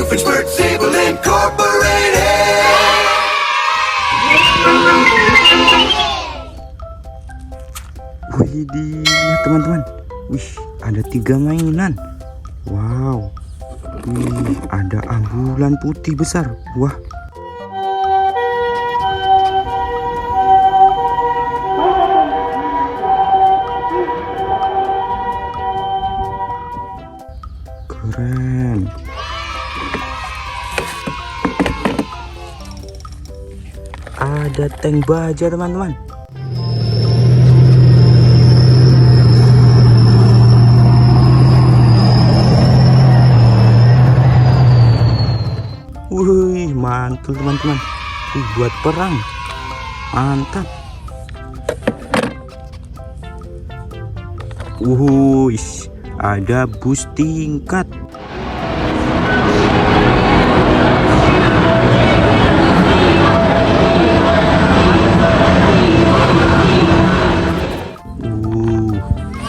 Doofenshmirtz Incorporated. Wih, lihat teman-teman. Wih, ada 3 mainan. Wow. Wih, ada ambulan putih besar. Wah. Keren. Ada tank baja teman-teman. Wih, mantul teman-teman. Wih, buat perang. Mantap. Wih, ada bus tingkat.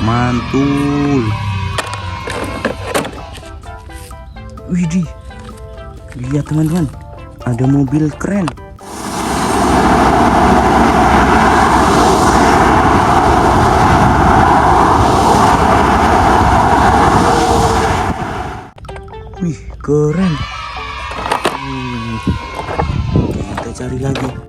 Mantul. Widih, lihat teman-teman, ada mobil keren. Wih, keren. Kita cari lagi.